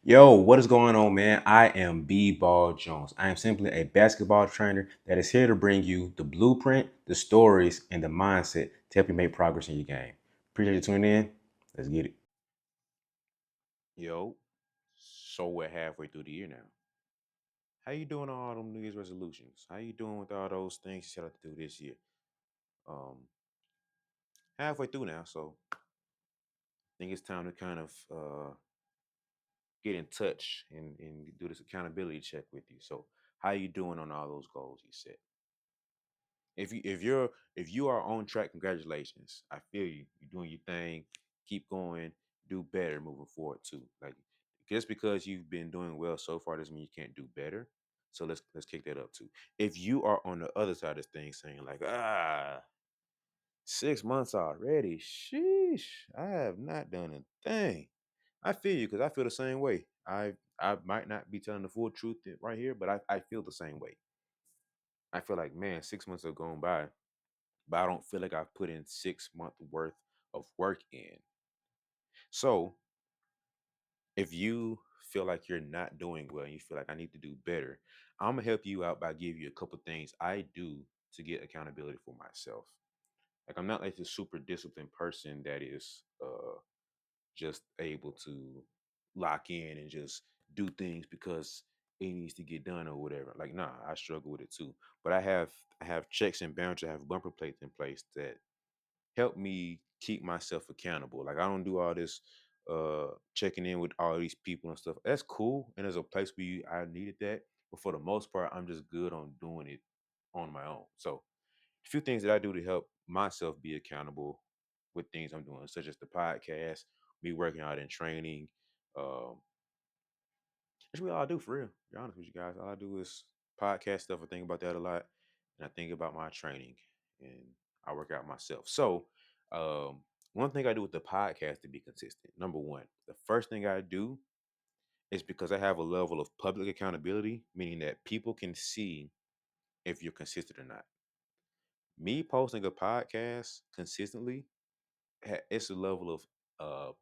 Yo, what is going on, man? I am B-Ball Jones. I am simply a basketball trainer that is here to bring you the blueprint, the stories, and the mindset to help you make progress in your game. Appreciate you tuning in. Let's get it. Yo, so we're halfway through the year now. How you doing on all them New Year's resolutions? How you doing with all those things you set out to do this year? Um, Halfway through now, so I think it's time to kind of get in touch and do this accountability check with you. So, how you doing on all those goals you set? If you are on track, congratulations. I feel you. You're doing your thing. Keep going. Do better moving forward too. Like just because you've been doing well so far doesn't mean you can't do better. So let's kick that up too. If you are on the other side of things saying like 6 months already, sheesh, I have not done a thing. I feel you because I feel the same way. I might not be telling the full truth right here, but I feel the same way. I feel like man, 6 months have gone by but I don't feel like I've put in 6 month worth of work in. So if you feel like you're not doing well and you feel like I need to do better, I'm gonna help you out by giving you a couple things I do to get accountability for myself. Like I'm not like this super disciplined person that is just able to lock in and just do things because it needs to get done or whatever. Like nah, I struggle with it too. But I have checks and boundaries, I have bumper plates in place that help me keep myself accountable. Like I don't do all this checking in with all these people and stuff. That's cool. And there's a place where I needed that. But for the most part, I'm just good on doing it on my own. So a few things that I do to help myself be accountable with things I'm doing, such as the podcast, me working out and training. Um, that's really all I do for real. To be honest with you guys, all I do is podcast stuff. I think about that a lot, and I think about my training, and I work out myself. So, um, one thing I do with the podcast to be consistent. Number one, the first thing I do is because I have a level of public accountability, meaning that people can see if you're consistent or not. Me posting a podcast consistently, it's a level of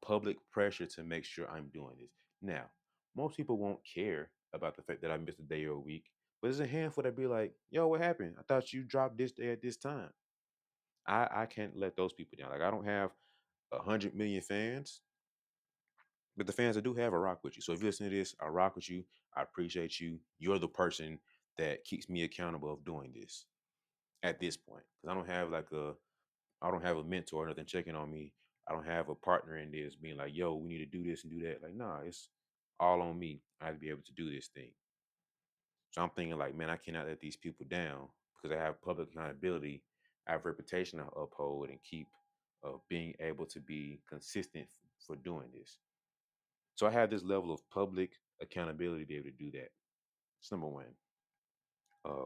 public pressure to make sure I'm doing this. Now, most people won't care about the fact that I missed a day or a week, but there's a handful that be like, "Yo, what happened? I thought you dropped this day at this time." I can't let those people down. Like I don't have 100 million fans, but the fans I do have, I rock with you. So if you listen to this, I rock with you. I appreciate you. You're the person that keeps me accountable of doing this at this point because I don't have a mentor or nothing checking on me. I don't have a partner in this being like, yo, we need to do this and do that. Like, nah, it's all on me. I have to be able to do this thing. So I'm thinking like, man, I cannot let these people down because I have public accountability. I have reputation to uphold and keep of being able to be consistent for doing this. So I have this level of public accountability to be able to do that. It's number one.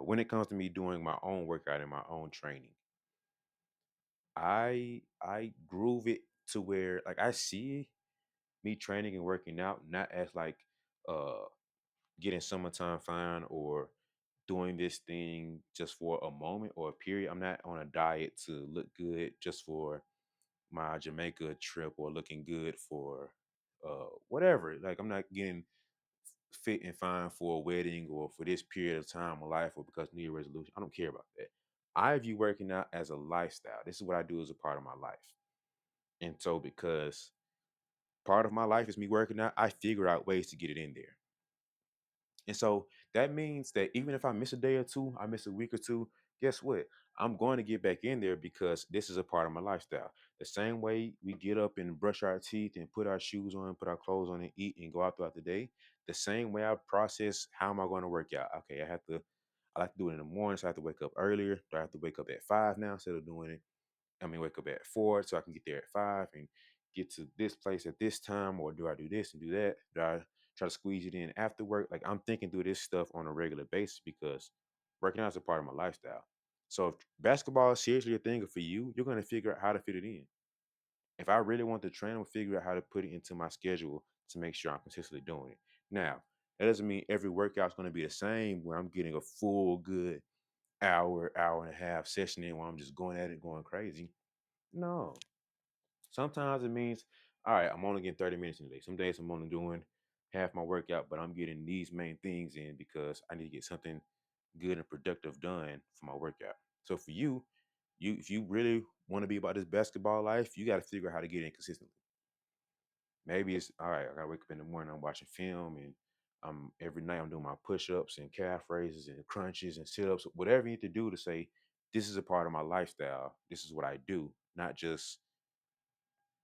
When it comes to me doing my own workout and my own training, I groove it to where like I see me training and working out not as like uh getting summertime fine or doing this thing just for a moment or a period. I'm not on a diet to look good just for my Jamaica trip or looking good for whatever. Like I'm not getting fit and fine for a wedding or for this period of time of life or because New Year resolution. I don't care about that. I view working out as a lifestyle. This is what I do as a part of my life. And so because part of my life is me working out, I figure out ways to get it in there. And so that means that even if I miss a day or two, I miss a week or two, guess what? I'm going to get back in there because this is a part of my lifestyle. The same way we get up and brush our teeth and put our shoes on, put our clothes on and eat and go out throughout the day, the same way I process how am I going to work out? Okay, I like to do it in the morning, so I have to wake up earlier. Do I have to wake up at 5 now instead of doing it wake up at 4 so I can get there at 5 and get to this place at this time, or do I do this and do that? Do I try to squeeze it in after work? Like I'm thinking through this stuff on a regular basis because working out is a part of my lifestyle. So if basketball is seriously a thing for you, you're gonna figure out how to fit it in. If I really want to train, I'm gonna figure out how to put it into my schedule to make sure I'm consistently doing it. Now, that doesn't mean every workout's gonna be the same where I'm getting a full good hour and a half session in where I'm just going at it, going crazy. No. Sometimes it means, all right, I'm only getting 30 minutes in a day. Some days I'm only doing half my workout, but I'm getting these main things in because I need to get something good and productive done for my workout. So for you, if you really want to be about this basketball life, you got to figure out how to get in consistently. Maybe it's all right. I gotta wake up in the morning. I'm watching film, and every night I'm doing my push-ups and calf raises and crunches and sit-ups. Whatever you need to do to say this is a part of my lifestyle. This is what I do, not just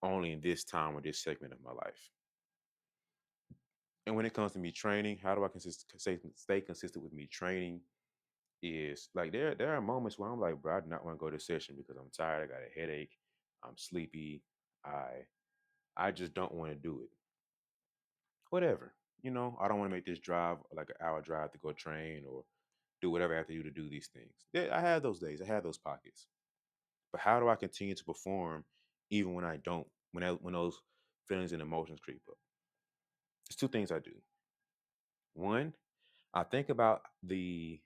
only in this time or this segment of my life. And when it comes to me training, how do I stay consistent with me training? Is like there are moments where I'm like, bro, I do not want to go to session because I'm tired. I got a headache. I'm sleepy. I I just don't want to do it. Whatever. I don't want to make this drive like an hour drive to go train or do whatever I have to do these things. Yeah, I have those days. I have those pockets. But how do I continue to perform even when I don't? When those feelings and emotions creep up? There's two things I do. One, I think about the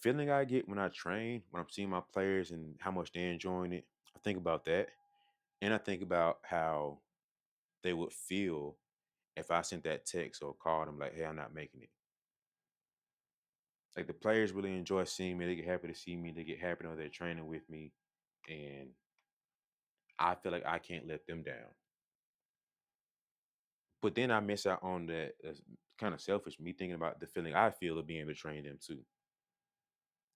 feeling I get when I train, when I'm seeing my players and how much they're enjoying it. I think about that, and I think about how they would feel if I sent that text or called them like, "Hey, I'm not making it." Like the players really enjoy seeing me. They get happy to see me. They get happy to know they're training with me, and I feel like I can't let them down. But then I miss out on that. Kind of selfish, me thinking about the feeling I feel of being able to train them too.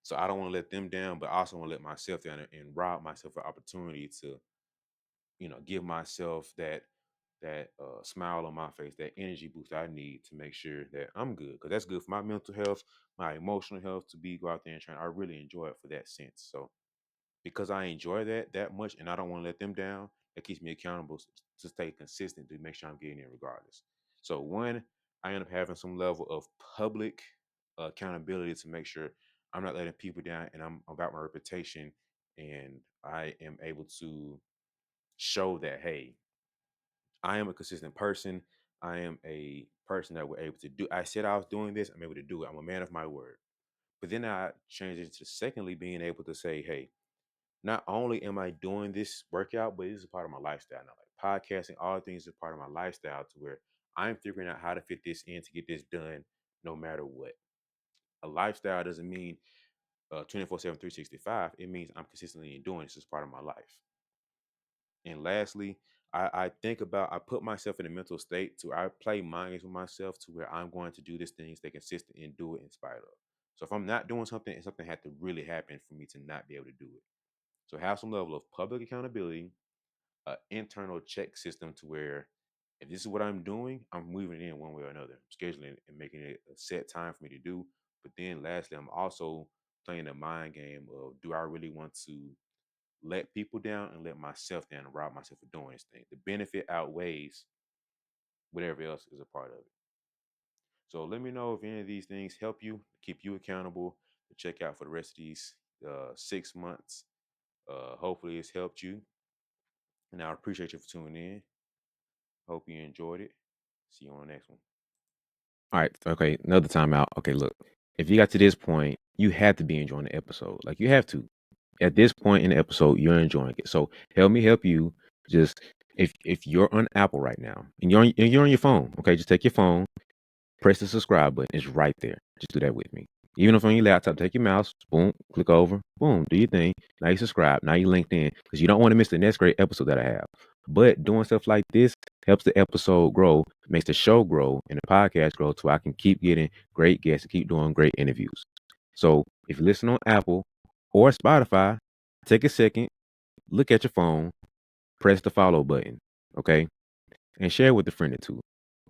So I don't want to let them down, but I also want to let myself down and rob myself of opportunity to, give myself that smile on my face, that energy boost I need to make sure that I'm good. Because that's good for my mental health, my emotional health to go out there and train. I really enjoy it for that sense. So because I enjoy that much and I don't want to let them down, that keeps me accountable to stay consistent to make sure I'm getting in regardless. So one, I end up having some level of public accountability to make sure I'm not letting people down and I'm about my reputation and I am able to show that, hey, I am a consistent person. I am a person that we're able to do. I said I was doing this. I'm able to do it. I'm a man of my word. But then I changed it to secondly being able to say, hey, not only am I doing this workout, but it is a part of my lifestyle now. Like podcasting, all things are part of my lifestyle to where I'm figuring out how to fit this in to get this done no matter what. A lifestyle doesn't mean 24/7, 365. It means I'm consistently doing this as part of my life. And lastly, I put myself in a mental state to I play mind games with myself to where I'm going to do this thing, stay consistent, and do it in spite of. So if I'm not doing something, and something had to really happen for me to not be able to do it. So have some level of public accountability, an internal check system to where if this is what I'm doing, I'm moving it in one way or another, scheduling and making it a set time for me to do. But then lastly, I'm also playing a mind game of do I really want to let people down and let myself down and rob myself of doing this thing? The benefit outweighs whatever else is a part of it. So let me know if any of these things help you, keep you accountable to check out for the rest of these 6 months. Hopefully it's helped you. And I appreciate you for tuning in. Hope you enjoyed it. See you on the next one. All right. Okay. Another time out. Okay. Look, if you got to this point, you have to be enjoying the episode. Like you have to. At this point in the episode, you're enjoying it. So help me help you. Just if you're on Apple right now and you're on your phone, okay, just take your phone, press the subscribe button. It's right there. Just do that with me. Even if on your laptop, take your mouse, boom, click over, boom, do your thing. Now you subscribe. Now you linked in because you don't want to miss the next great episode that I have. But doing stuff like this helps the episode grow, makes the show grow, and the podcast grow so I can keep getting great guests and keep doing great interviews. So if you listen on Apple or Spotify, take a second, look at your phone, press the follow button, okay? And share with a friend or two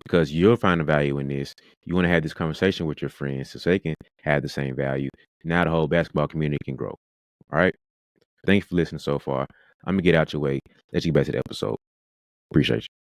because you'll find the value in this. You want to have this conversation with your friends so they can have the same value. Now the whole basketball community can grow. All right. Thanks for listening so far. I'm gonna get out your way. Let's get back to the episode. Appreciate you.